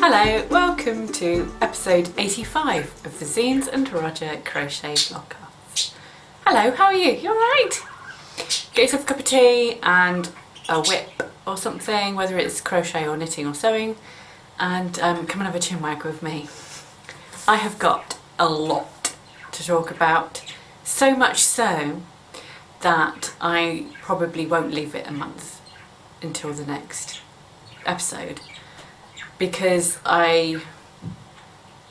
Hello, welcome to episode 85 of the Zeens and Roger Crochet Vlogcast. Hello, how are you? You alright? Get yourself a cup of tea and a whip or something, whether it's crochet or knitting or sewing, and come and have a chinwag with me. I have got a lot to talk about, so much so that I probably won't leave it a month until the next episode, because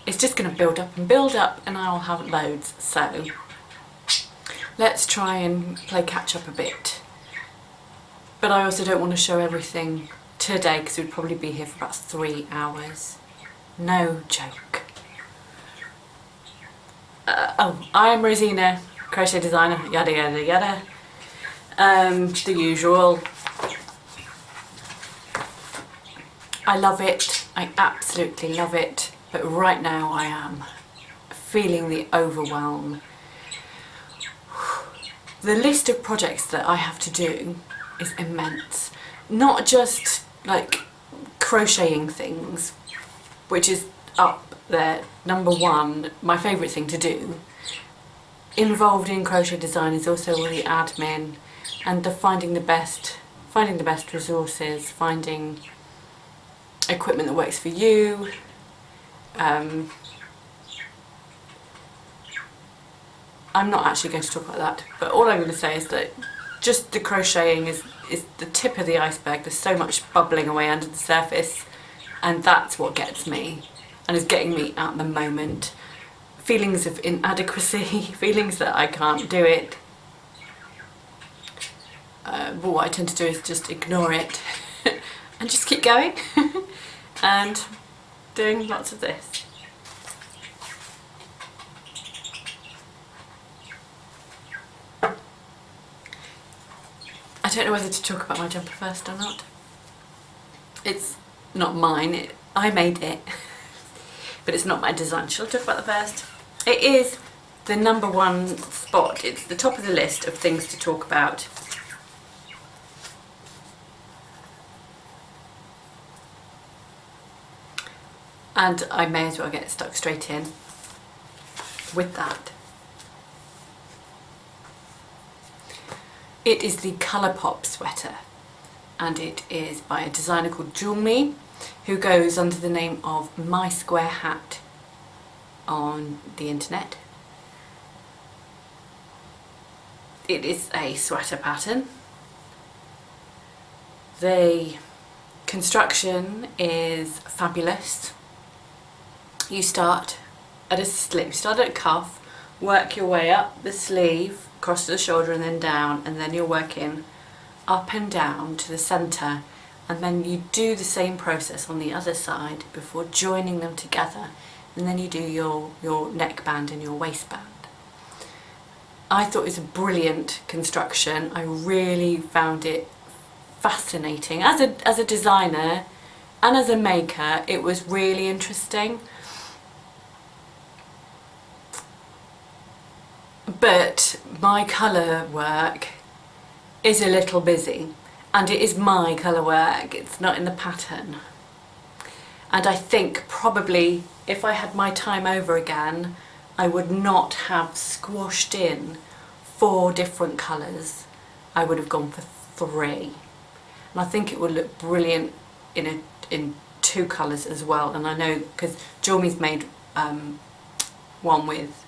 it's just going to build up and I'll have loads. So let's try and play catch up a bit, but I also don't want to show everything today because we'd probably be here for about 3 hours. No joke. I'm Rosina, crochet designer, yada yada yada, the usual. I love it, I absolutely love it, but right now I am feeling the overwhelm. The list of projects that I have to do is immense. Not just like crocheting things, which is up there, number one, my favourite thing to do. Involved in crochet design is also all the admin and the finding the best resources, finding equipment that works for you. I'm not actually going to talk about that, but all I'm going to say is that just the crocheting is the tip of the iceberg. There's so much bubbling away under the surface, and that's what gets me and is getting me at the moment. Feelings of inadequacy, feelings that I can't do it. But what I tend to do is just ignore it and just keep going and doing lots of this. I don't know whether to talk about my jumper first or not. It's not mine, I made it, but it's not my design. Shall I talk about the first? It is the number one spot. It's the top of the list of things to talk about. And I may as well get stuck straight in with that. It is the Colourpop Sweater, and it is by a designer called Julmi, who goes under the name of My Square Hat on the internet. It is a sweater pattern. The construction is fabulous. You start at a slip, start at a cuff, work your way up the sleeve, across to the shoulder and then down, and then you're working up and down to the centre, and then you do the same process on the other side before joining them together, and then you do your neckband and your waistband. I thought it was a brilliant construction. I really found it fascinating. As a designer and as a maker, it was really interesting. But my colour work is a little busy, and it is my colour work, it's not in the pattern. And I think probably if I had my time over again, I would not have squashed in 4 different colours. I would have gone for 3. And I think it would look brilliant in 2 colours as well. And I know because Julmi's made one with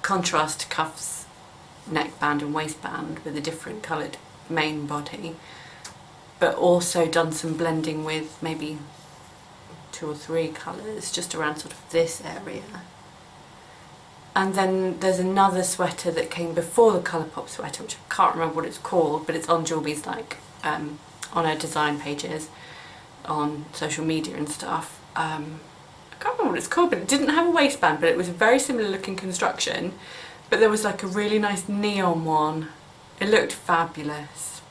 contrast cuffs, neckband and waistband with a different coloured main body, but also done some blending with maybe 2 or 3 colours just around sort of this area. And then there's another sweater that came before the Colourpop Sweater, which I can't remember what it's called, but it's on Julmi's, like on her design pages on social media and stuff. I can't remember what it's called, but it didn't have a waistband, but it was a very similar looking construction, but there was like a really nice neon one. It looked fabulous.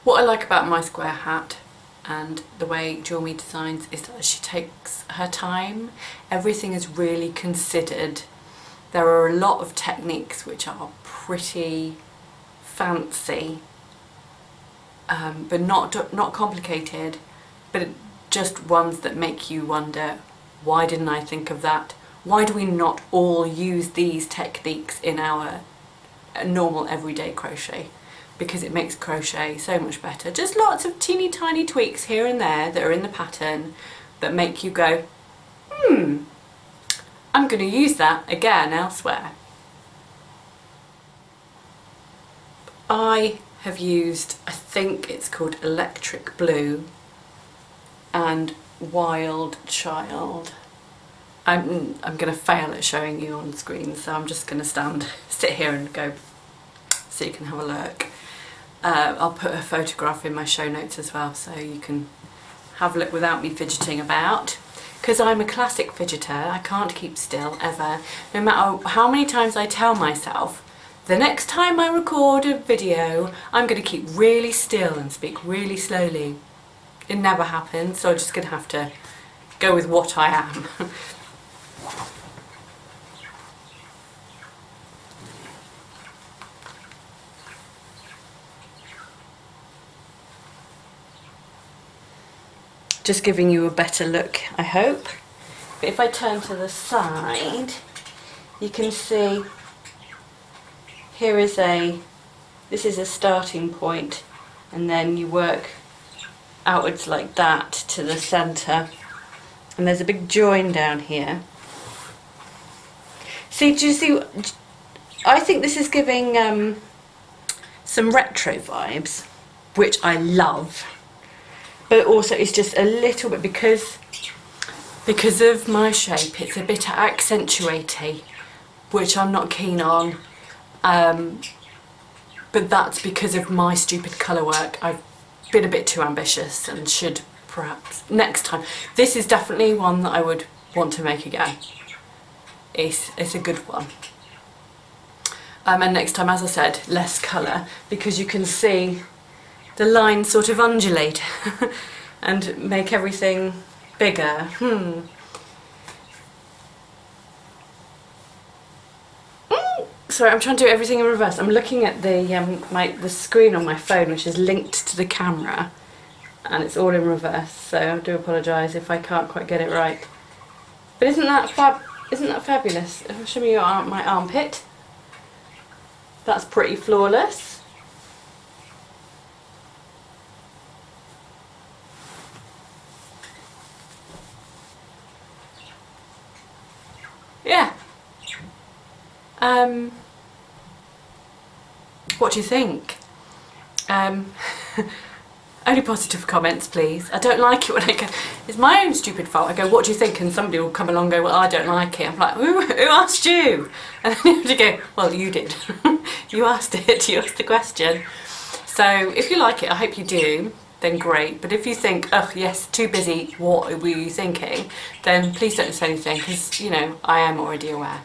What I like about My Square Hat and the way Julmi designs is that she takes her time. Everything is really considered. There are a lot of techniques which are pretty fancy, but not complicated, but just ones that make you wonder, why didn't I think of that? Why do we not all use these techniques in our normal everyday crochet? Because it makes crochet so much better. Just lots of teeny tiny tweaks here and there that are in the pattern that make you go, I'm going to use that again elsewhere. I have used, I think it's called Electric Blue and Wild Child. I'm going to fail at showing you on screen, so I'm just going to sit here and go so you can have a look. I'll put a photograph in my show notes as well, so you can have a look without me fidgeting about. Because I'm a classic fidgeter, I can't keep still ever. No matter how many times I tell myself, the next time I record a video, I'm going to keep really still and speak really slowly. It never happens, so I'm just going to have to go with what I am. Just giving you a better look, I hope. But if I turn to the side, you can see here is this is a starting point, and then you work outwards like that to the centre, and there's a big join down here. See, do you see? I think this is giving some retro vibes, which I love. But also it's just a little bit, because of my shape, it's a bit accentuaty, which I'm not keen on. But that's because of my stupid colour work. I've been a bit too ambitious and should perhaps next time. This is definitely one that I would want to make again. It's a good one. And next time, as I said, less colour, because you can see the lines sort of undulate and make everything bigger. Sorry, I'm trying to do everything in reverse. I'm looking at the screen on my phone, which is linked to the camera, and it's all in reverse. So I do apologise if I can't quite get it right. But isn't that fabulous? I'll show you my armpit. That's pretty flawless. Yeah. What do you think? Only positive comments, please. I don't like it when I go, it's my own stupid fault. I go, what do you think? And somebody will come along and go, well, I don't like it. I'm like, who asked you? And then you have to go, well, you did. You asked it, you asked the question. So if you like it, I hope you do, then great. But if you think, oh yes, too busy, what were you thinking? Then please don't say anything, because, you know, I am already aware.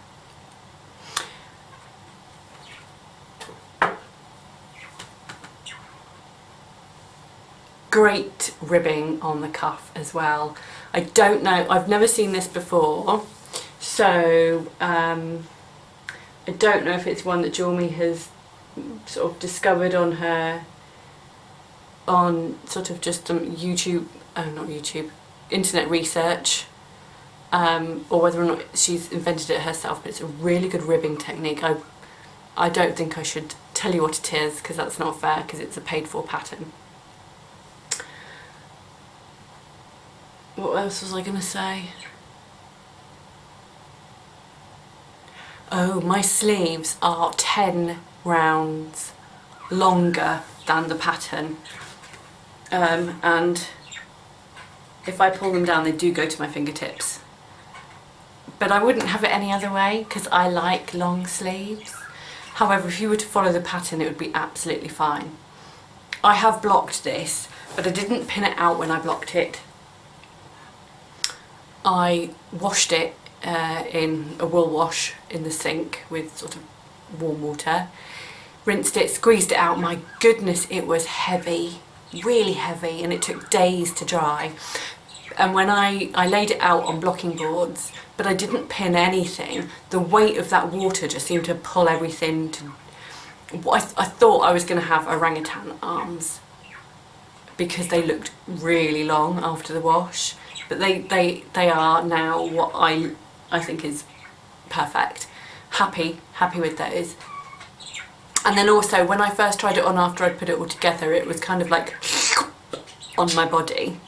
Great ribbing on the cuff as well. I don't know, I've never seen this before, so I don't know if it's one that Jormy has sort of discovered on sort of just some internet research, or whether or not she's invented it herself. But it's a really good ribbing technique. I don't think I should tell you what it is, because that's not fair, because it's a paid for pattern. What else was I going to say? Oh, my sleeves are 10 rounds longer than the pattern, and if I pull them down, they do go to my fingertips. But I wouldn't have it any other way, because I like long sleeves. However, if you were to follow the pattern, it would be absolutely fine. I have blocked this, but I didn't pin it out when I blocked it. I washed it in a wool wash in the sink with sort of warm water, rinsed it, squeezed it out. My goodness, it was heavy, really heavy, and it took days to dry. And when I laid it out on blocking boards, but I didn't pin anything, the weight of that water just seemed to pull everything to... I thought I was going to have orangutan arms, because they looked really long after the wash, but they are now what I think is perfect. Happy with those. And then also when I first tried it on after I'd put it all together, it was kind of like on my body,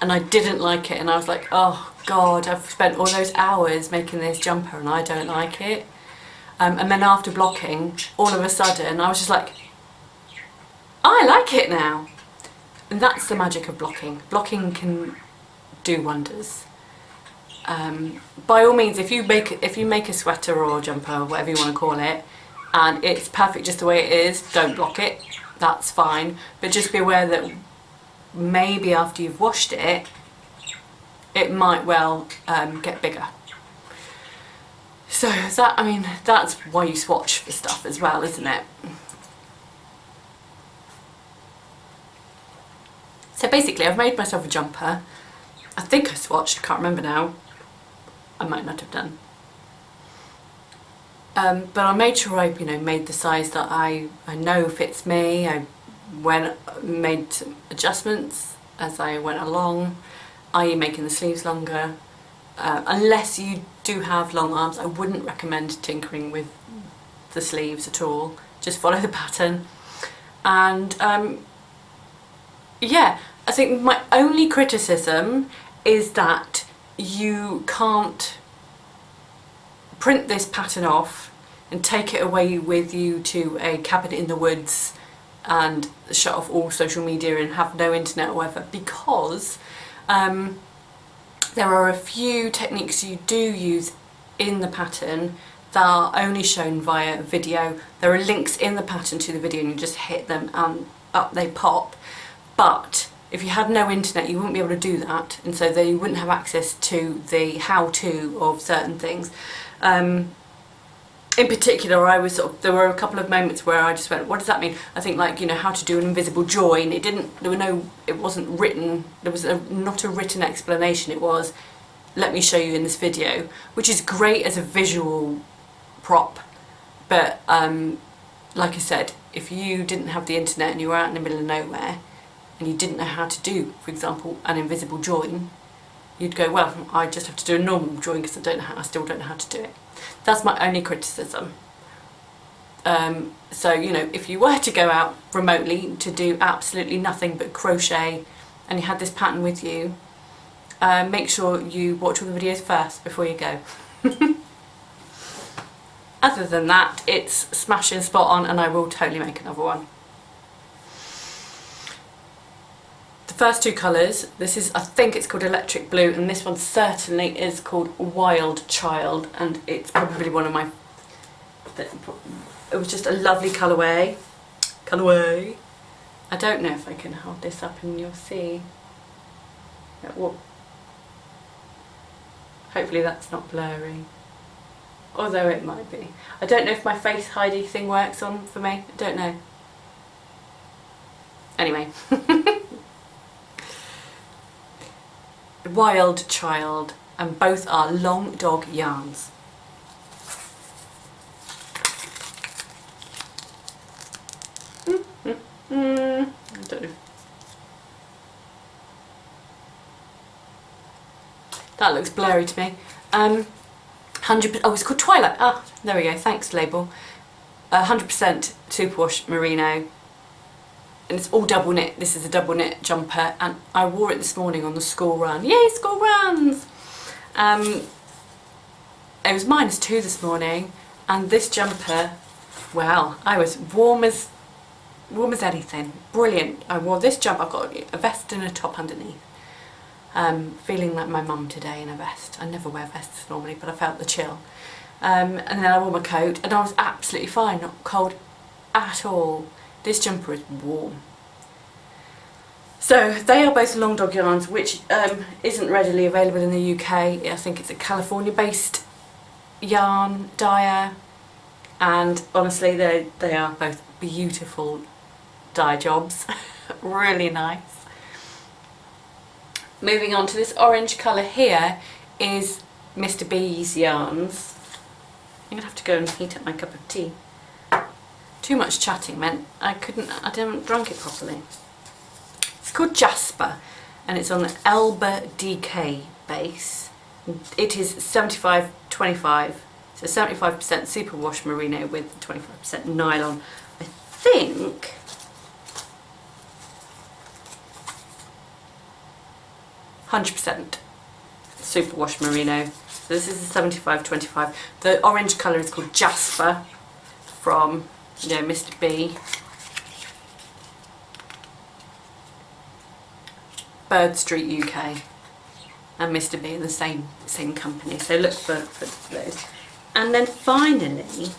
and I didn't like it, and I was like, oh God, I've spent all those hours making this jumper and I don't like it. And then after blocking, all of a sudden I was just like, I like it now. And that's the magic of blocking. Blocking can do wonders. By all means, if you make a sweater or jumper or whatever you want to call it, and it's perfect just the way it is, don't block it. That's fine. But just be aware that maybe after you've washed it, it might well get bigger. So that, I mean, that's why you swatch for stuff as well, isn't it? So basically I've made myself a jumper. I think I swatched, I can't remember now. I might not have done. But I made sure I, made the size that I know fits me. I made some adjustments as I went along, i.e. making the sleeves longer. Unless you do have long arms, I wouldn't recommend tinkering with the sleeves at all. Just follow the pattern. And yeah, I think my only criticism is that you can't print this pattern off and take it away with you to a cabin in the woods and shut off all social media and have no internet or whatever, because there are a few techniques you do use in the pattern that are only shown via video. There are links in the pattern to the video and you just hit them and up they pop. But if you had no internet, you wouldn't be able to do that, and so you wouldn't have access to the how-to of certain things. In particular, there were a couple of moments where I just went, what does that mean? I think, like, how to do an invisible join. It wasn't written, there was not a written explanation. It was, let me show you in this video, which is great as a visual prop. But like I said, if you didn't have the internet and you were out in the middle of nowhere and you didn't know how to do, for example, an invisible join, you'd go, well, I just have to do a normal join because I still don't know how to do it. That's my only criticism. So, if you were to go out remotely to do absolutely nothing but crochet and you had this pattern with you, make sure you watch all the videos first before you go. Other than that, it's smashing spot on, and I will totally make another one. The first two colours, I think it's called Electric Blue, and this one certainly is called Wild Child, and it's probably one of my, it was just a lovely colourway. I don't know if I can hold this up and you'll see. Hopefully that's not blurry, although it might be. I don't know if my face hidey thing works on for me, I don't know. Anyway. Wild Child, and both are long dog yarns. I don't know. That looks blurry to me. 100%, oh, it's called Twilight. Ah, there we go, thanks label. 100% superwash merino. And it's all double knit. This is a double knit jumper, and I wore it this morning on the school run. Yay, school runs! It was -2 this morning, and this jumper, well, I was warm as anything. Brilliant. I wore this jumper. I've got a vest and a top underneath. Feeling like my mum today in a vest. I never wear vests normally, but I felt the chill. And then I wore my coat, and I was absolutely fine, not cold at all. This jumper is warm. So they are both long dog yarns, which isn't readily available in the UK. I think it's a California-based yarn dyer, and honestly, they are both beautiful dye jobs. Really nice. Moving on to this orange colour here is Mr. B's yarns. I'm gonna have to go and heat up my cup of tea. Too much chatting meant I didn't drink it properly. It's called Jasper and it's on the Elba DK base. It is 75-25, so 75% superwash merino with 25% nylon. I think %100% superwash merino. So this is a 75-25. The orange colour is called Jasper from, you know, Mr. B. Bird Street UK and Mr. B in the same company. So look for those. And then finally,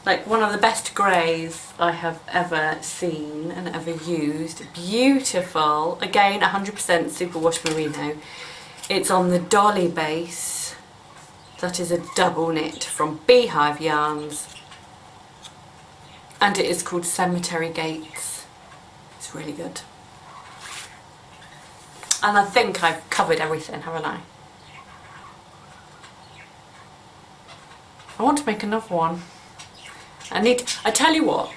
like one of the best greys I have ever seen and ever used. Beautiful, again 100% superwash merino. It's on the Dolly base. That is a double knit from Beehive Yarns. And it is called Cemetery Gates. It's really good. And I think I've covered everything, haven't I? I want to make another one. I tell you what,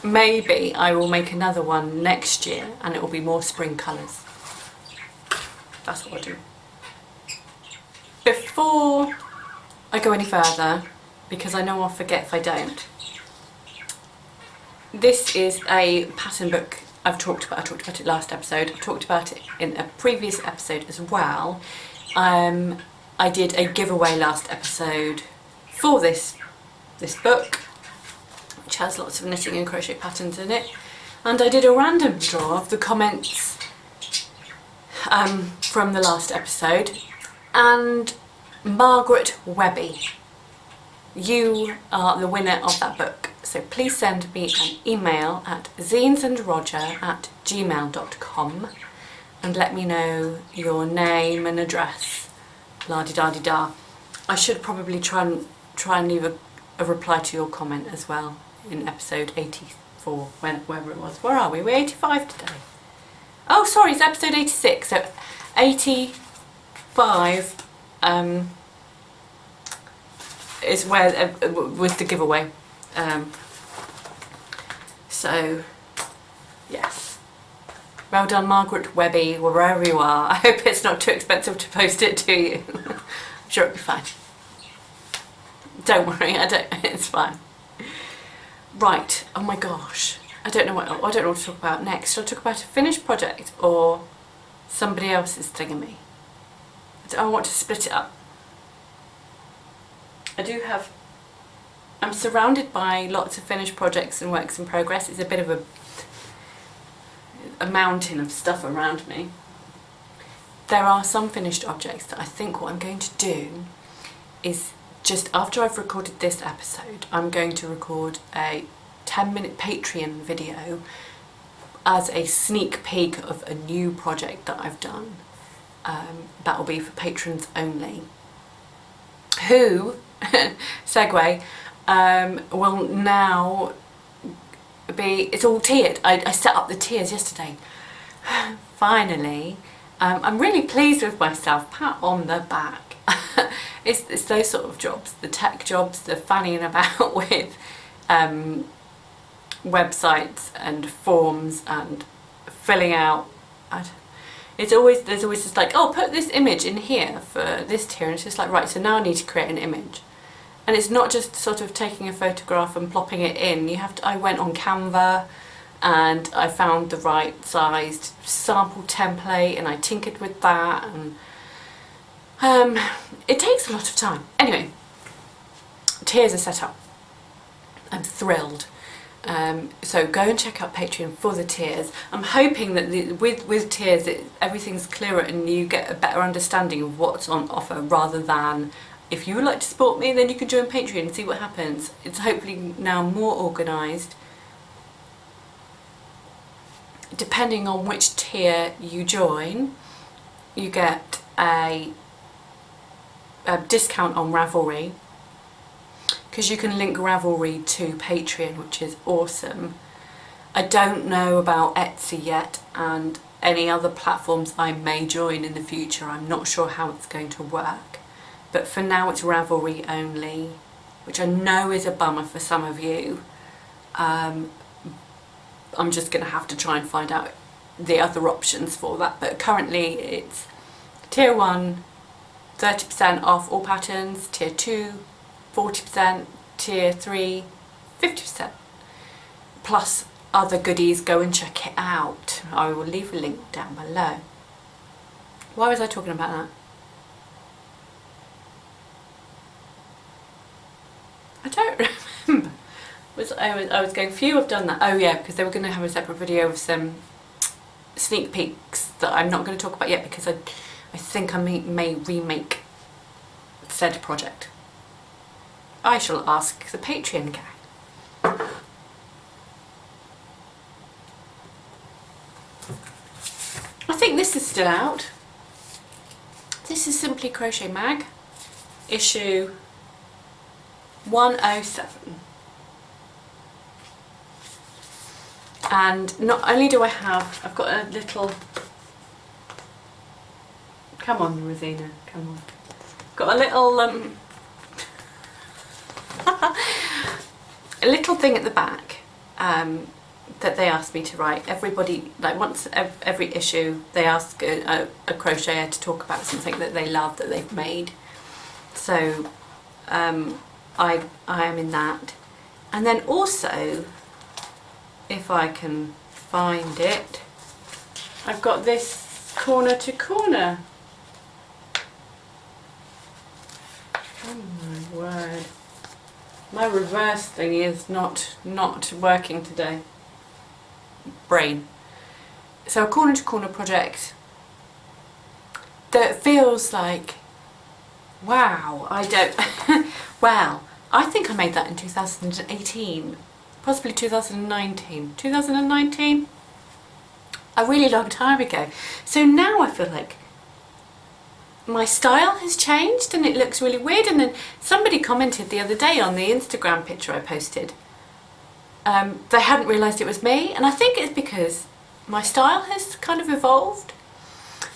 maybe I will make another one next year and it will be more spring colours. That's what I'll do. Before I go any further, because I know I'll forget if I don't, this is a pattern book I talked about it last episode. I've talked about it in a previous episode as well. I did a giveaway last episode for this book, which has lots of knitting and crochet patterns in it, and I did a random draw of the comments from the last episode, and Margaret Webby, you are the winner of that book. So please send me an email at zeensandroger@gmail.com and let me know your name and address. La-di-da-di-da. I should probably try and leave a reply to your comment as well in episode 84, wherever it was. Where are we? We're 85 today. Oh, sorry, it's episode 86. So 85 is where with the giveaway. So yes, well done, Margaret Webby, wherever you are. I hope it's not too expensive to post it to you. I'm sure it'll be fine. Don't worry, it's fine. Right, oh my gosh, I don't know what to talk about next. Shall I talk about a finished project or somebody else's thing in me? I want to split it up. I'm surrounded by lots of finished projects and works in progress. It's a bit of a mountain of stuff around me. There are some finished objects that I think what I'm going to do is, just after I've recorded this episode, I'm going to record a 10-minute Patreon video as a sneak peek of a new project that I've done. That will be for patrons only, who, segue, will now be, it's all tiered. I set up the tiers yesterday. Finally, I'm really pleased with myself, pat on the back. It's those sort of jobs, the tech jobs, the fanning about with websites and forms and filling out. There's always just like, oh, put this image in here for this tier, and it's just like, right, so now I need to create an image. And it's not just sort of taking a photograph and plopping it in. I went on Canva and I found the right sized sample template and I tinkered with that, and it takes a lot of time. Anyway, tiers are set up. I'm thrilled. So go and check out Patreon for the tiers. I'm hoping that with tiers everything's clearer and you get a better understanding of what's on offer, rather than, if you would like to support me, then you can join Patreon and see what happens. It's hopefully now more organised. Depending on which tier you join, you get a discount on Ravelry, because you can link Ravelry to Patreon, which is awesome. I don't know about Etsy yet and any other platforms I may join in the future. I'm not sure how it's going to work. But for now it's Ravelry only, which I know is a bummer for some of you. I'm just going to have to try and find out the other options for that, but currently it's tier 1 30% off all patterns, tier 2 40%, tier 3 50%, plus other goodies. Go and check it out. I will leave a link down below. Why was I talking about that? I don't remember. I was going, phew, I've done that. Oh yeah, because they were going to have a separate video of some sneak peeks that I'm not going to talk about yet, because I think I may remake said project. I shall ask the Patreon gang. I think this is still out. This is Simply Crochet Mag, issue 107. And not only do I've got a little, come on Rosina, come on. Got a little, a little thing at the back that they asked me to write. Everybody, like once every issue, they ask a crocheter to talk about something that they love that they've made. So I am in that. And then also, if I can find it, I've got this corner to corner. Oh my word. My reverse thing is not working today. Brain. So a corner to corner project that feels like, wow, I don't, wow, I think I made that in 2018, possibly 2019. 2019? A really long time ago. So now I feel like my style has changed and it looks really weird. And then somebody commented the other day on the Instagram picture I posted, they hadn't realised it was me, and I think it's because my style has kind of evolved.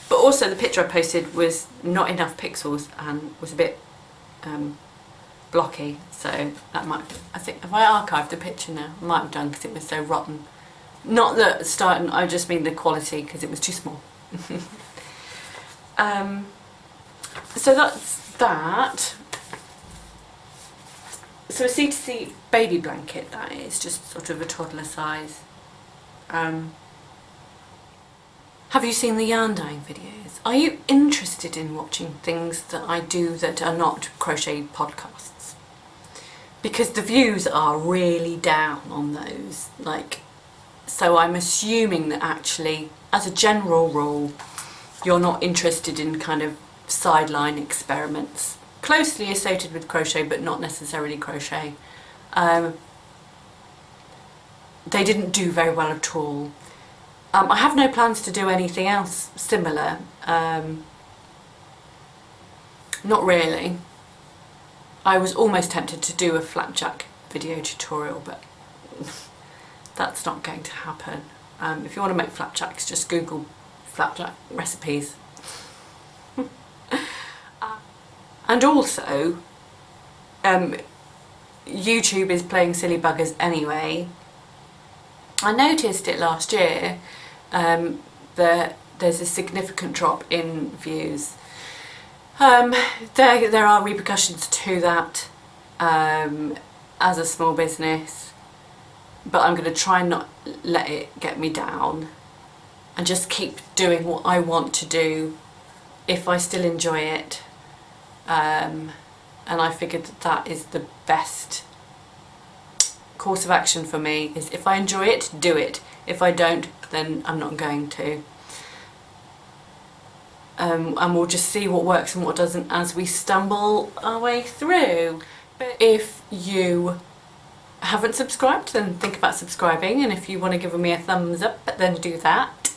But also the picture I posted was not enough pixels and was a bit blocky, so that might, I think, have I archived the picture now? I might have done because it was so rotten. Not the style, I just mean the quality, because it was too small. So that's that. So a C2C baby blanket, that is, just sort of a toddler size. Have you seen the yarn dyeing videos? Are you interested in watching things that I do that are not crochet podcasts? Because the views are really down on those, like, so I'm assuming that actually, as a general rule, you're not interested in kind of sideline experiments closely associated with crochet but not necessarily crochet. They didn't do very well at all. I have no plans to do anything else similar. Not really. I was almost tempted to do a flapjack video tutorial, but that's not going to happen. If you want to make flapjacks, just Google flapjack recipes. And also, YouTube is playing silly buggers anyway. I noticed it last year that there's a significant drop in views. There are repercussions to that as a small business, but I'm going to try and not let it get me down and just keep doing what I want to do if I still enjoy it. And I figured that is the best course of action for me, is if I enjoy it, do it. If I don't, then I'm not going to. And we'll just see what works and what doesn't as we stumble our way through. But if you haven't subscribed, then think about subscribing, and if you want to give me a thumbs up, then do that.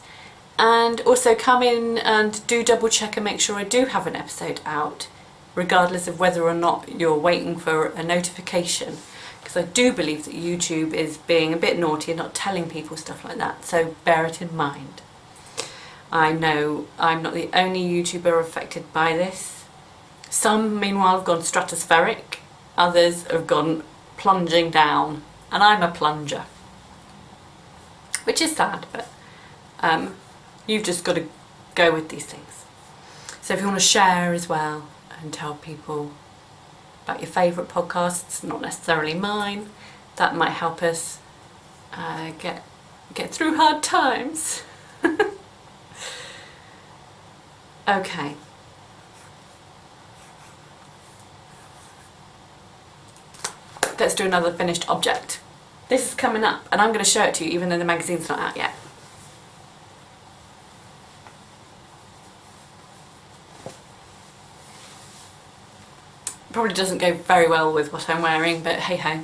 And also come in and do double check and make sure I do have an episode out, regardless of whether or not you're waiting for a notification, because I do believe that YouTube is being a bit naughty and not telling people stuff like that, so bear it in mind. I know I'm not the only YouTuber affected by this. Some, meanwhile, have gone stratospheric, others have gone plunging down, and I'm a plunger. which is sad, but you've just got to go with these things. So if you want to share as well and tell people about your favourite podcasts, not necessarily mine, that might help us get through hard times. Okay. Let's do another finished object. This is coming up and I'm going to show it to you even though the magazine's not out yet. Probably doesn't go very well with what I'm wearing, but hey ho.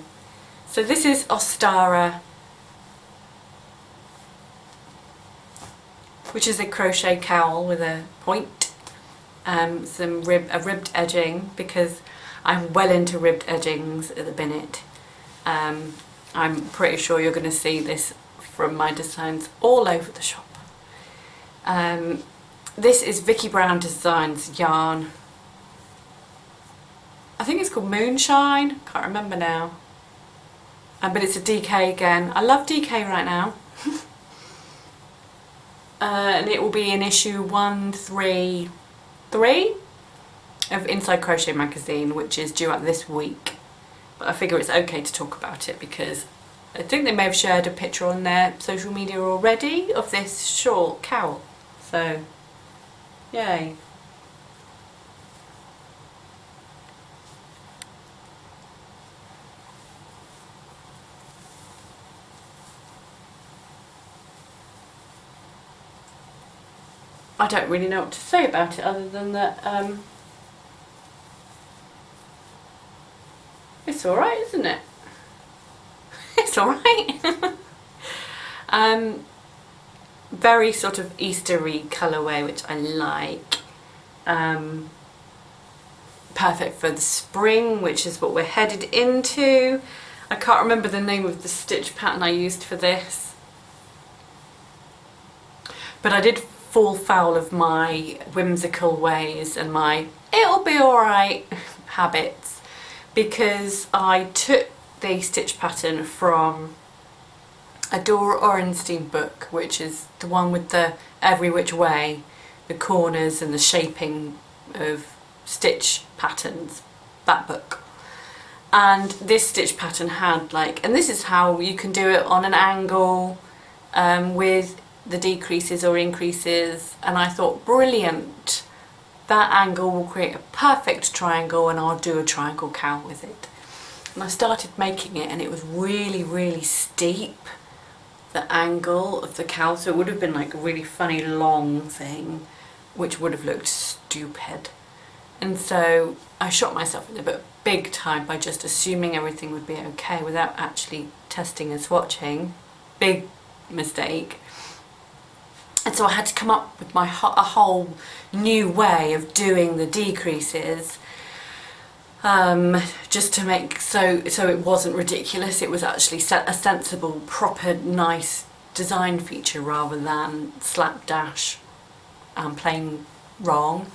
So this is Ostara, which is a crochet cowl with a point, a ribbed edging, because I'm well into ribbed edgings at the minute. I'm pretty sure you're going to see this from my designs all over the shop. This is Vicky Brown Designs yarn. I think it's called Moonshine, can't remember now. But it's a DK again. I love DK right now. And it will be in issue 133 of Inside Crochet magazine, which is due out this week. But I figure it's okay to talk about it because I think they may have shared a picture on their social media already of this short cowl. So, yay. I don't really know what to say about it other than that it's alright, isn't it? It's alright. Very sort of Eastery colourway, which I like. Perfect for the spring, which is what we're headed into. I can't remember the name of the stitch pattern I used for this, but I did fall foul of my whimsical ways and my it'll be alright habits, because I took the stitch pattern from a Dora Orenstein book, which is the one with the every which way, the corners and the shaping of stitch patterns, that book. And this stitch pattern had like, and this is how you can do it on an angle with the decreases or increases, and I thought brilliant, that angle will create a perfect triangle and I'll do a triangle cowl with it. And I started making it and it was really steep, the angle of the cowl, so it would have been like a really funny long thing which would have looked stupid. And so I shot myself in the butt big time by just assuming everything would be okay without actually testing and swatching. Big mistake. And so I had to come up with a whole new way of doing the decreases, just to make so it wasn't ridiculous. It was actually a sensible, proper, nice design feature rather than slapdash and plain wrong.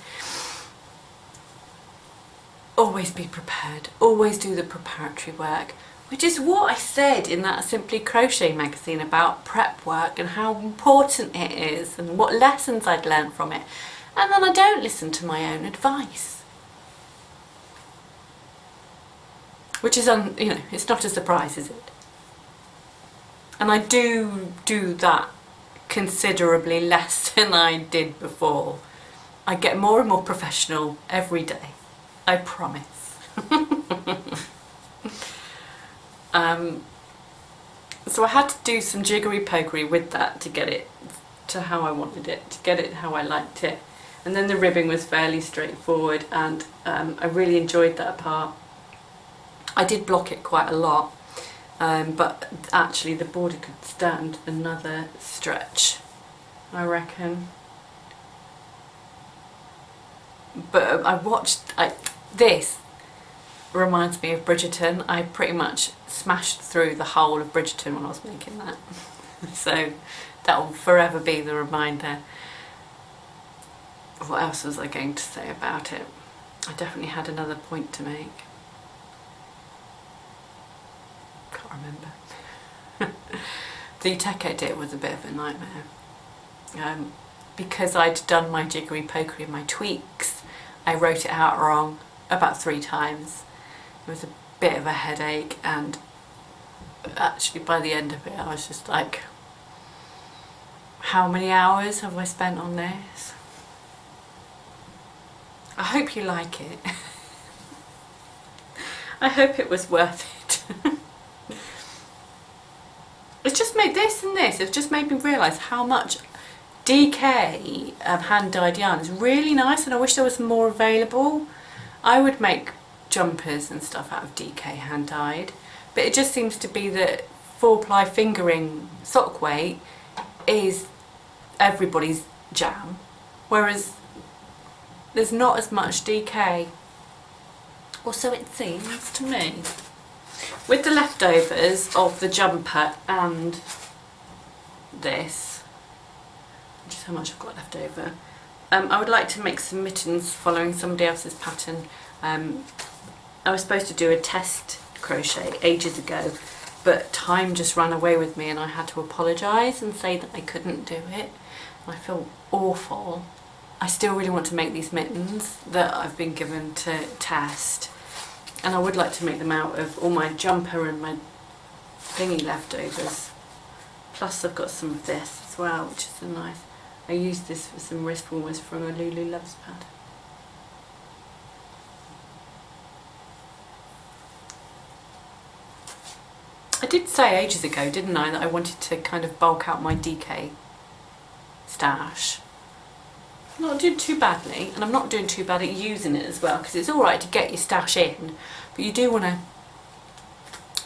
Always be prepared. Always do the preparatory work. Which is what I said in that Simply Crochet magazine about prep work and how important it is and what lessons I'd learned from it. And then I don't listen to my own advice. Which is, you know, it's not a surprise, is it? And I do that considerably less than I did before. I get more and more professional every day. I promise. So I had to do some jiggery pokery with that to get it to how I wanted it, to get it how I liked it. And then the ribbing was fairly straightforward, and I really enjoyed that part. I did block it quite a lot, but actually the border could stand another stretch, I reckon. But I watched, this reminds me of Bridgerton. I pretty much smashed through the whole of Bridgerton when I was making that. So that will forever be the reminder. What else was I going to say about it? I definitely had another point to make. Can't remember. the tech edit was a bit of a nightmare. Because I'd done my jiggery pokery and my tweaks, I wrote it out wrong about 3 times. It was a bit of a headache, and actually by the end of it I was just like, how many hours have I spent on this? I hope you like it. I hope it was worth it. It's just made this and this, it's just made me realise how much DK hand-dyed yarn is really nice, and I wish there was more available. I would make jumpers and stuff out of DK hand-dyed, but it just seems to be that 4-ply fingering sock weight is everybody's jam, whereas there's not as much DK, or so it seems to me. With the leftovers of the jumper and this, just how much I've got left over, I would like to make some mittens following somebody else's pattern. I was supposed to do a test crochet ages ago, but time just ran away with me and I had to apologise and say that I couldn't do it. I feel awful. I still really want to make these mittens that I've been given to test, and I would like to make them out of all my jumper and my thingy leftovers. Plus I've got some of this as well, which is a nice, I used this for some wrist warmers from a Lulu Loves pad. I did say ages ago, didn't I, that I wanted to kind of bulk out my DK stash. I'm not doing too badly, and I'm not doing too bad at using it as well, because it's alright to get your stash in, but you do want to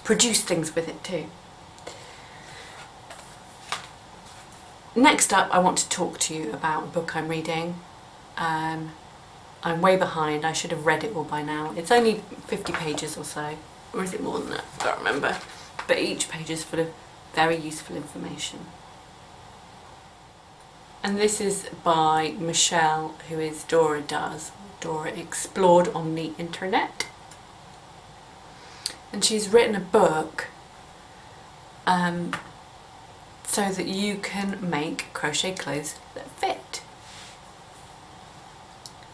produce things with it too. Next up, I want to talk to you about a book I'm reading. I'm way behind, I should have read it all by now. It's only 50 pages or so, or is it more than that? I can't remember. But each page is full of very useful information. And this is by Michelle, who is Dora Does, Dora Explored on the Internet. And she's written a book so that you can make crochet clothes that fit,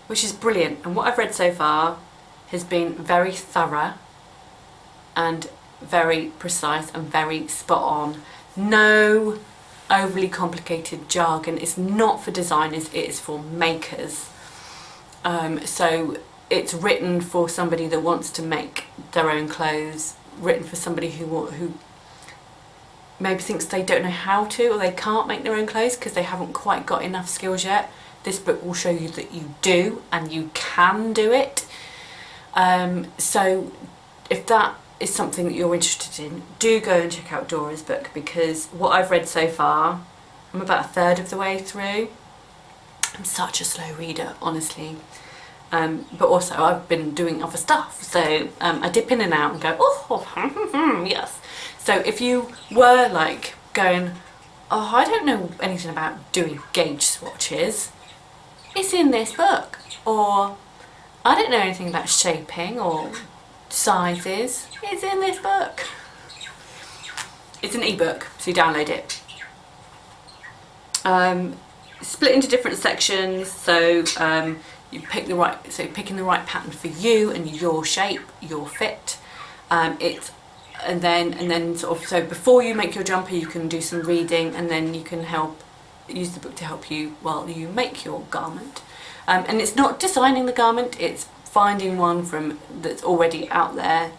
which is brilliant. And what I've read so far has been very thorough and very precise and very spot on. No overly complicated jargon. It's not for designers, it is for makers. So it's written for somebody that wants to make their own clothes, written for somebody who maybe thinks they don't know how to, or they can't make their own clothes because they haven't quite got enough skills yet. This book will show you that you do, and you can do it. So if that is something that you're interested in, do go and check out Dora's book, because what I've read so far, I'm about a third of the way through. I'm such a slow reader, honestly. But also I've been doing other stuff, so I dip in and out and go, oh, yes. So if you were like going, oh, I don't know anything about doing gauge swatches, it's in this book. Or I don't know anything about shaping or sizes, it's in this book. It's an ebook, so you download it. Split into different sections, so you pick the right, so you're picking the right pattern for you and your shape, your fit. And then sort of, so before you make your jumper you can do some reading, and then you can use the book to help you while you make your garment. And it's not designing the garment, it's finding one that's already out there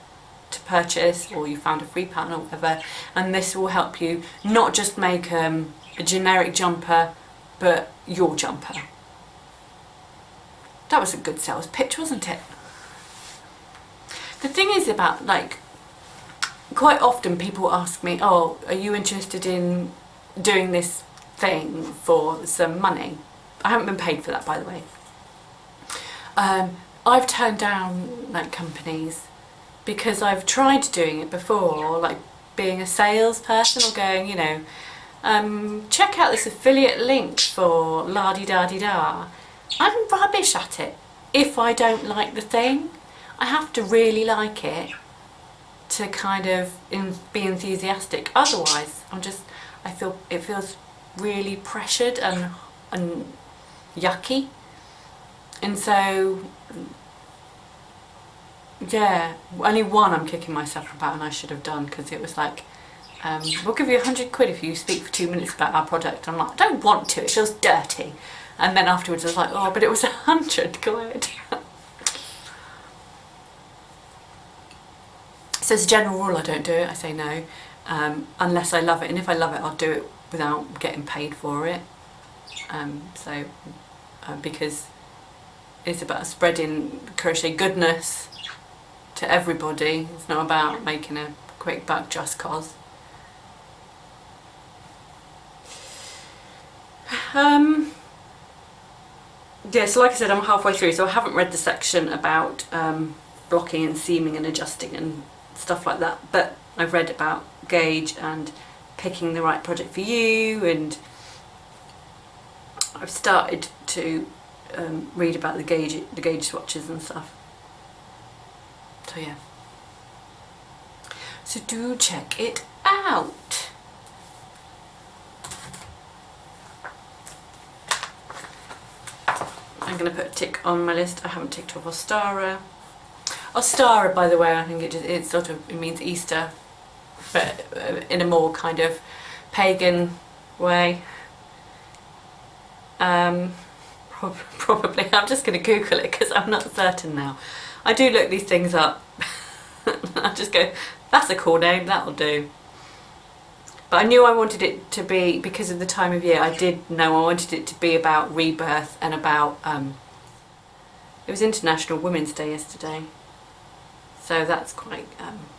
to purchase, or you found a free pattern or whatever, and this will help you not just make a generic jumper, but your jumper. That was a good sales pitch, wasn't it? The thing is about, like, quite often people ask me, oh, are you interested in doing this thing for some money? I haven't been paid for that, by the way. I've turned down like companies because I've tried doing it before, like being a salesperson or going, you know, check out this affiliate link for la-di-da-di-da. I'm rubbish at it. If I don't like the thing, I have to really like it to kind of be enthusiastic. Otherwise, I feel it feels really pressured and yucky, and so yeah, only one I'm kicking myself about, and I should have done, because it was like, we'll give you 100 quid if you speak for 2 minutes about our project. I'm like, I don't want to, it feels dirty. And then afterwards I was like, oh, but it was 100 quid. So as a general rule, I don't do it, I say no, unless I love it, and if I love it, I'll do it without getting paid for it. Because it's about spreading crochet goodness to everybody. It's not about making a quick buck just cause. Yeah, so like I said, I'm halfway through, so I haven't read the section about blocking and seaming and adjusting and stuff like that, but I've read about gauge and picking the right project for you, and I've started to read about the gauge swatches and stuff. So yeah, so do check it out. I'm going to put a tick on my list. I haven't ticked off Ostara. Ostara, by the way, I think it means Easter, but in a more kind of pagan way. Probably. I'm just going to Google it because I'm not certain now. I do look these things up. I just go, that's a cool name, that'll do. But I knew I wanted it to be, because of the time of year, I did know I wanted it to be about rebirth and about, it was International Women's Day yesterday. So that's quite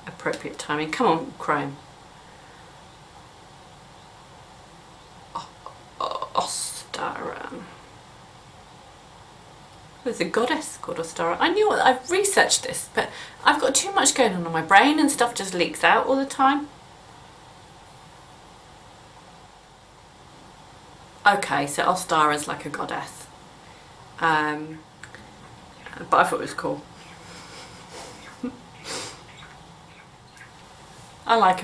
appropriate timing. Come on, Chrome. Ostara. There's a goddess called Ostara. I knew it. I've researched this, but I've got too much going on in my brain and stuff just leaks out all the time. Okay, so Ostara is like a goddess. But I thought it was cool. I like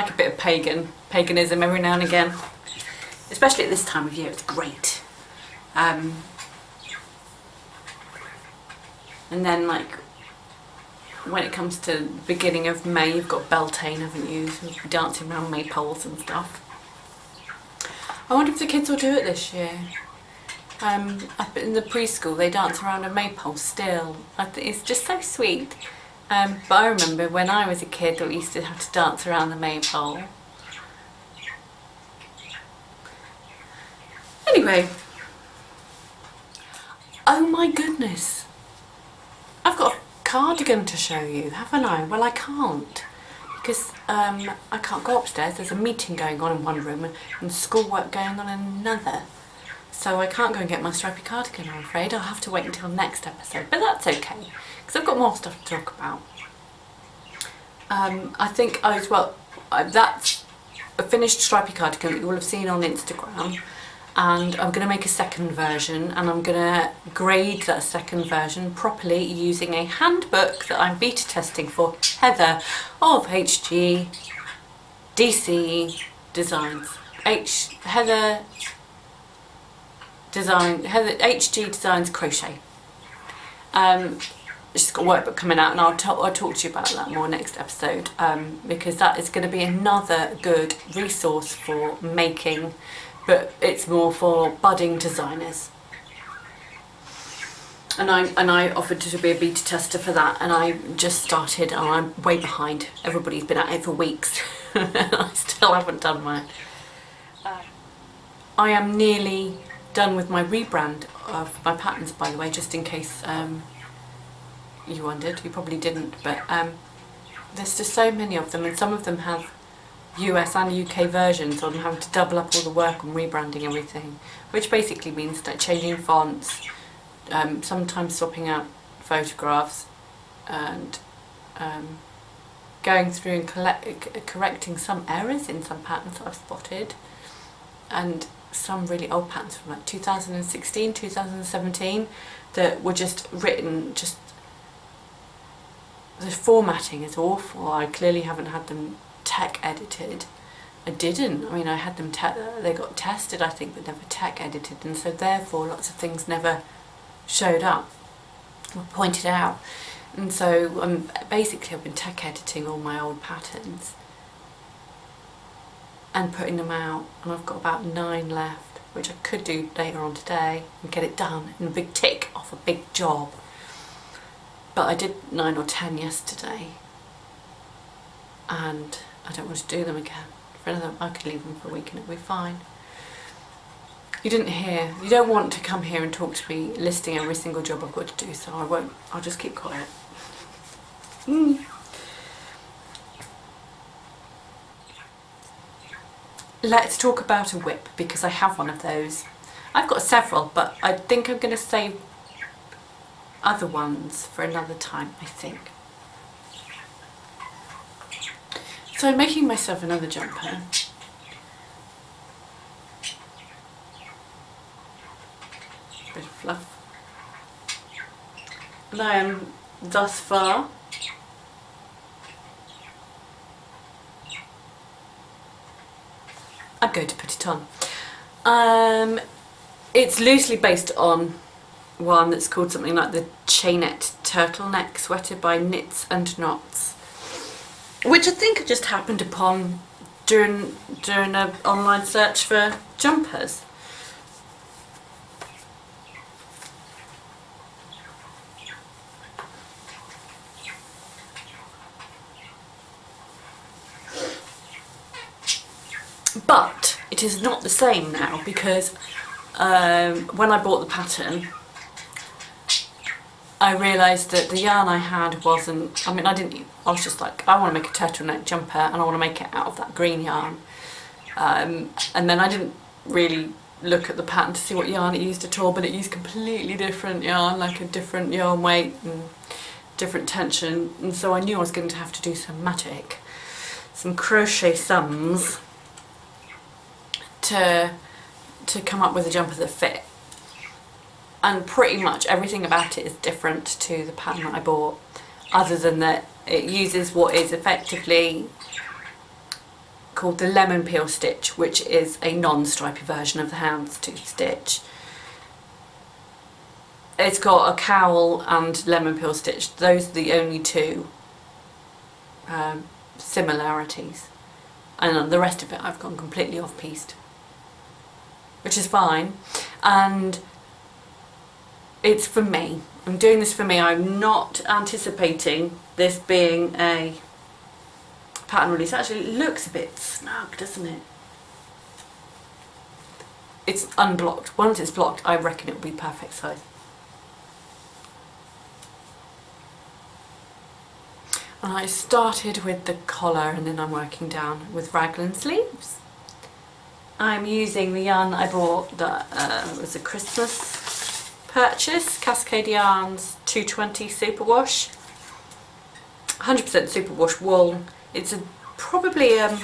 a bit of paganism every now and again. Especially at this time of year, it's great. And then, like, when it comes to the beginning of May, you've got Beltane, haven't you? So you'll be dancing around maypoles and stuff. I wonder if the kids will do it this year. Up in the preschool, they dance around a maypole still. It's just so sweet. But I remember when I was a kid, we used to have to dance around the maypole. Anyway. Oh my goodness. I've got a cardigan to show you, haven't I? Well, I can't, because I can't go upstairs. There's a meeting going on in one room and schoolwork going on in another. So I can't go and get my stripy cardigan, I'm afraid. I'll have to wait until next episode, but that's okay, because I've got more stuff to talk about. I think, that's a finished stripy cardigan that you will have seen on Instagram. And I'm going to make a second version, and I'm going to grade that second version properly using a handbook that I'm beta testing for Heather of HG DC Designs. Heather HG Designs Crochet. She's got a workbook coming out, and I'll talk to you about that more next episode, because that is going to be another good resource for making, but it's more for budding designers. And I offered to be a beta tester for that, and I just started, and I'm way behind. Everybody's been at it for weeks, and I still haven't done mine. I am nearly done with my rebrand of my patterns, by the way, just in case you wondered. You probably didn't, but there's just so many of them, and some of them have US and UK versions, so I'm having to double up all the work on rebranding everything, which basically means like changing fonts, sometimes swapping out photographs, and going through and correcting some errors in some patterns that I've spotted, and some really old patterns from like 2016, 2017 that were just written, just the formatting is awful. I clearly haven't had them tech edited, I didn't. I mean, I had them, they got tested, I think, but never tech edited, and so therefore lots of things never showed up or pointed out. And so basically I've been tech editing all my old patterns and putting them out, and I've got about 9 left, which I could do later on today and get it done in a big tick off a big job. But I did 9 or 10 yesterday, and I don't want to do them again. For another, I could leave them for a week and it'll be fine. You didn't hear, you don't want to come here and talk to me listing every single job I've got to do, so I won't, I'll just keep quiet. Let's talk about a whip, because I have one of those. I've got several, but I think I'm going to save other ones for another time, I think. So I'm making myself another jumper. Bit of fluff. And I am thus far I'm going to put it on. It's loosely based on one that's called something like the Chainette Turtleneck Sweater by Knits and Knots, which I think I just happened upon during an online search for jumpers. But it is not the same now, because when I bought the pattern, I realised that the yarn I had wasn't, I mean, I was just like, I want to make a turtleneck jumper and I want to make it out of that green yarn. And then I didn't really look at the pattern to see what yarn it used at all, but it used completely different yarn, like a different yarn weight and different tension, and so I knew I was going to have to do some magic, some crochet sums to come up with a jumper that fit. And pretty much everything about it is different to the pattern that I bought, other than that it uses what is effectively called the lemon peel stitch, which is a non-stripy version of the houndstooth stitch. It's got a cowl and lemon peel stitch. Those are the only two similarities, and the rest of it I've gone completely off-piste, which is fine. And it's for me. I'm doing this for me. I'm not anticipating this being a pattern release. Actually, it looks a bit snug, doesn't it? It's unblocked. Once it's blocked, I reckon it will be perfect size. And I started with the collar, and then I'm working down with raglan sleeves. I'm using the yarn that I bought that was a Christmas purchase, Cascade Yarns 220 Superwash, 100% superwash wool. It's probably I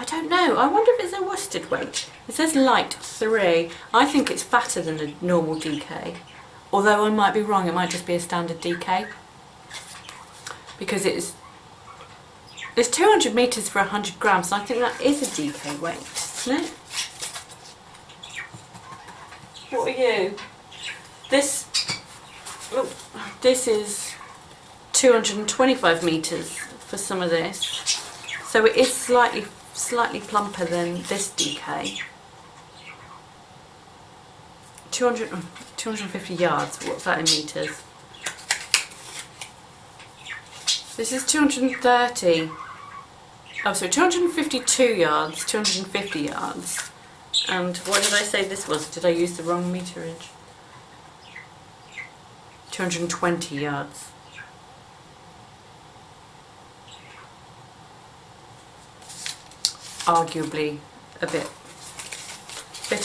don't know, I wonder if it's a worsted weight. It says light 3. I think it's fatter than a normal DK, although I might be wrong, it might just be a standard DK, because it's 200 metres for 100 grams, and I think that is a DK weight, isn't it? What are you? This is 225 metres for some of this, so it is slightly plumper than this DK. 250 yards, what's that in metres? This is 230, oh sorry, 252 yards, 250 yards. And what did I say this was? Did I use the wrong meterage? 220 yards. Arguably a bit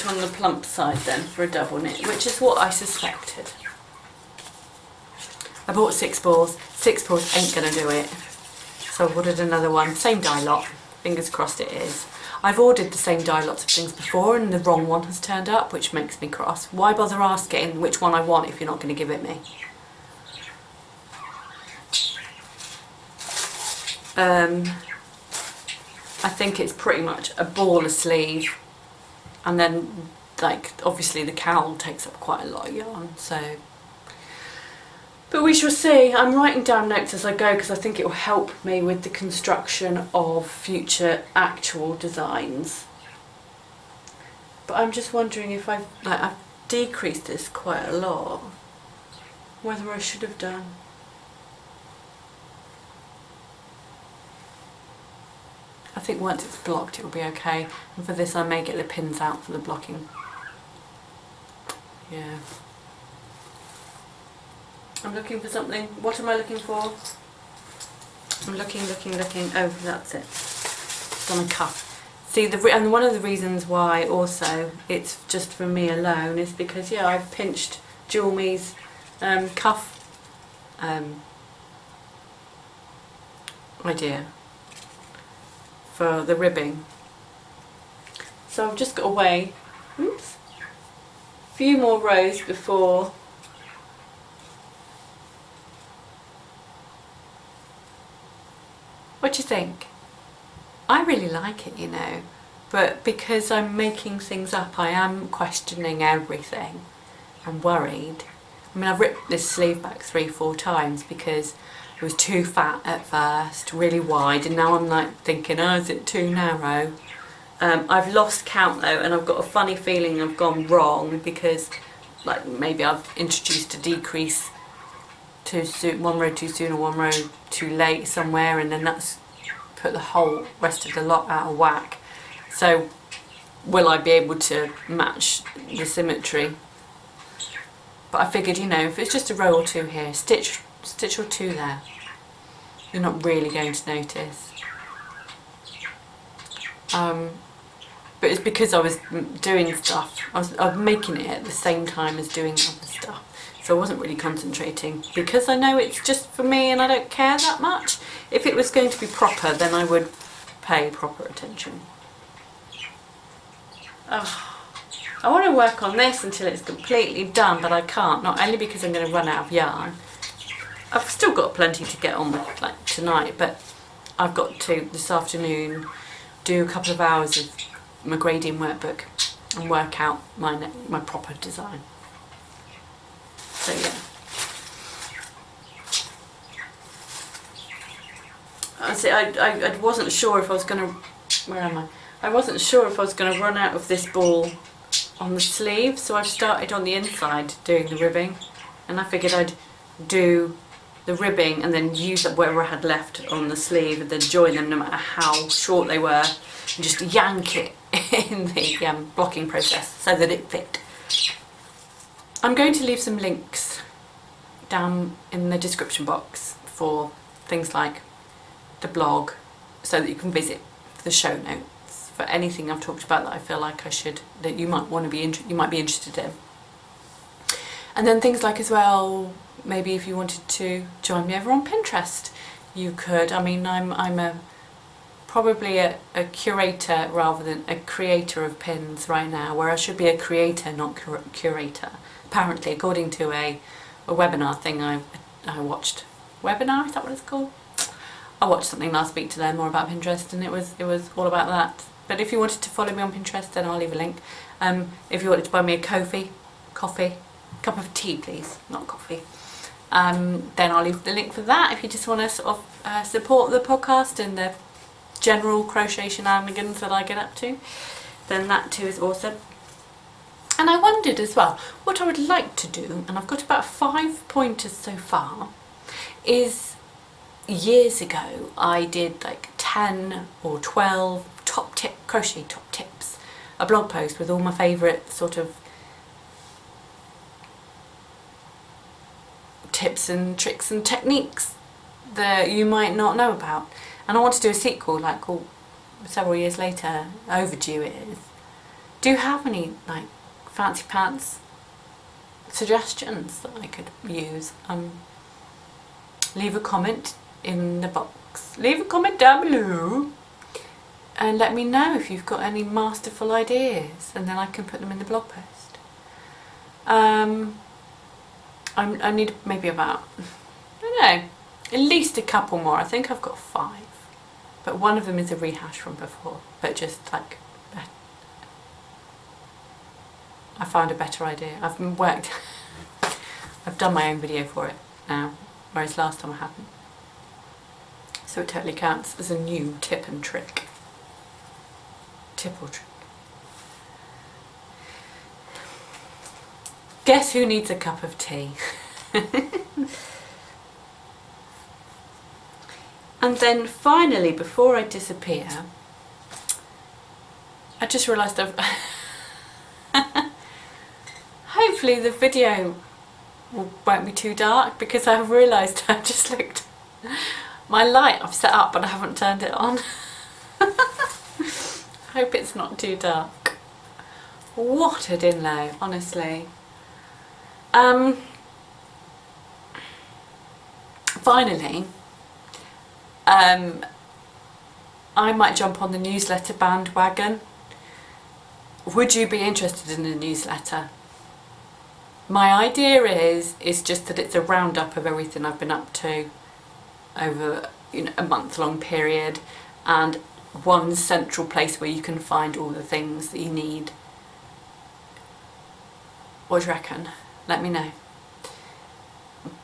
on the plump side then for a double knit, which is what I suspected. I bought 6 balls. 6 balls ain't gonna do it, so I ordered another one. Same dye lot. Fingers crossed it is. I've ordered the same dye lots of things before and the wrong one has turned up, which makes me cross. Why bother asking which one I want if you're not going to give it me? I think it's pretty much a baller sleeve, and then like obviously the cowl takes up quite a lot of yarn, so. But we shall see. I'm writing down notes as I go because I think it will help me with the construction of future actual designs. But I'm just wondering if I've decreased this quite a lot, whether I should have done. I think once it's blocked it will be okay, and for this I may get the pins out for the blocking. Yeah. I'm looking for something. What am I looking for? I'm looking. Oh, that's it. It's on a cuff. See, and one of the reasons why also it's just for me alone is because, yeah, I've pinched Jewel Me's cuff idea for the ribbing. So I've just got away, oops, a few more rows before what do you think? I really like it, you know, but because I'm making things up, I am questioning everything. I'm worried. I mean, I've ripped this sleeve back 3-4 times because it was too fat at first, really wide, and now I'm like thinking, oh, is it too narrow? I've lost count though, and I've got a funny feeling I've gone wrong because like maybe I've introduced a decrease too soon, one row too soon or one row too late somewhere, and then that's put the whole rest of the lot out of whack. So will I be able to match the symmetry? But I figured, you know, if it's just a row or two here, stitch or two there, you're not really going to notice. But it's because I was doing stuff, I was making it at the same time as doing other stuff. So I wasn't really concentrating because I know it's just for me and I don't care that much. If it was going to be proper, then I would pay proper attention. Oh, I want to work on this until it's completely done, but I can't. Not only because I'm going to run out of yarn. I've still got plenty to get on with, like tonight, but I've got to this afternoon do a couple of hours of my grading workbook and work out my proper design. So yeah. I wasn't sure if I was going to, where am I? I wasn't sure if I was going to run out of this ball on the sleeve, so I've started on the inside doing the ribbing, and I figured I'd do the ribbing and then use up whatever I had left on the sleeve and then join them no matter how short they were and just yank it in the blocking process so that it fit. I'm going to leave some links down in the description box for things like the blog so that you can visit the show notes for anything I've talked about that I feel like that you might want to you might be interested in. And then things like as well, maybe if you wanted to join me over on Pinterest, you could. I mean, I'm probably a curator rather than a creator of pins right now, where I should be a creator, not curator. Apparently, according to a webinar thing I watched. Webinar, is that what it's called? I watched something last week to learn more about Pinterest, and it was all about that. But if you wanted to follow me on Pinterest, then I'll leave a link. If you wanted to buy me a coffee, cup of tea please, not coffee, then I'll leave the link for that. If you just want to sort of support the podcast and the general crochet shenanigans that I get up to, then that too is awesome. And I wondered as well, what I would like to do, and I've got about 5 pointers so far, is years ago I did like 10 or 12 crochet top tips, a blog post with all my favourite sort of tips and tricks and techniques that you might not know about. And I want to do a sequel, like several years later, overdue it is. Do you have any like fancy pants suggestions that I could use? Leave a comment in the box. Leave a comment down below and let me know if you've got any masterful ideas, and then I can put them in the blog post. I need maybe about, I don't know, at least a couple more. I think I've got 5. but one of them is a rehash from before, but just like I found a better idea. I've done my own video for it now, whereas last time I hadn't. So it totally counts as a new tip and trick. Tip or trick. Guess who needs a cup of tea? And then finally, before I disappear, I just realised I've hopefully the video won't be too dark, because I've realised I've just looked, my light I've set up but I haven't turned it on. I hope it's not too dark. What a din low, honestly. Finally, I might jump on the newsletter bandwagon. Would you be interested in a newsletter? My idea is just that it's a roundup of everything I've been up to over, you know, a month-long period, and one central place where you can find all the things that you need. What do you reckon? Let me know.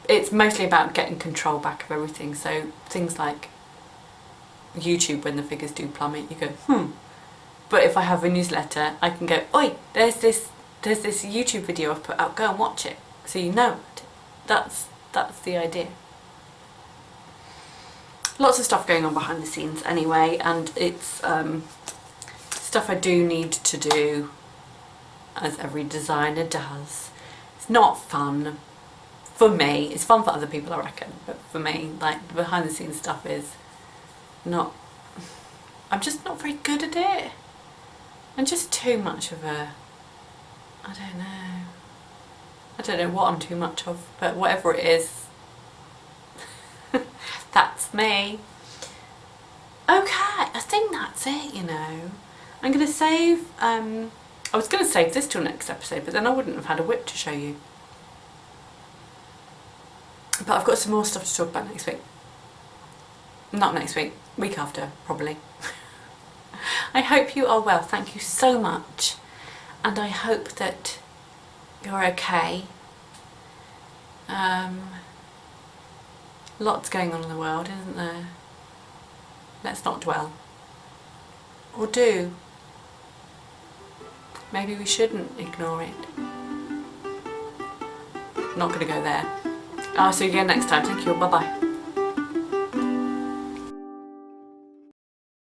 It's mostly about getting control back of everything, so things like YouTube, when the figures do plummet, you go, But if I have a newsletter, I can go, oi, there's this YouTube video I've put out, go and watch it, so you know it. That's the idea. Lots of stuff going on behind the scenes anyway, and it's stuff I do need to do, as every designer does. It's not fun for me. It's fun for other people, I reckon, but for me, like, the behind the scenes stuff is not, I'm just not very good at it. I'm just too much of a, I don't know what I'm too much of, but whatever it is, that's me. Okay, I think that's it, you know. I'm going to save, I was going to save this till next episode, but then I wouldn't have had a whip to show you. But I've got some more stuff to talk about next week. Not next week, week after, probably. I hope you are well, thank you so much. And I hope that you're okay. Lots going on in the world, isn't there? Let's not dwell. Or do. Maybe we shouldn't ignore it. Not going to go there. I'll see you again next time. Thank you. Bye bye.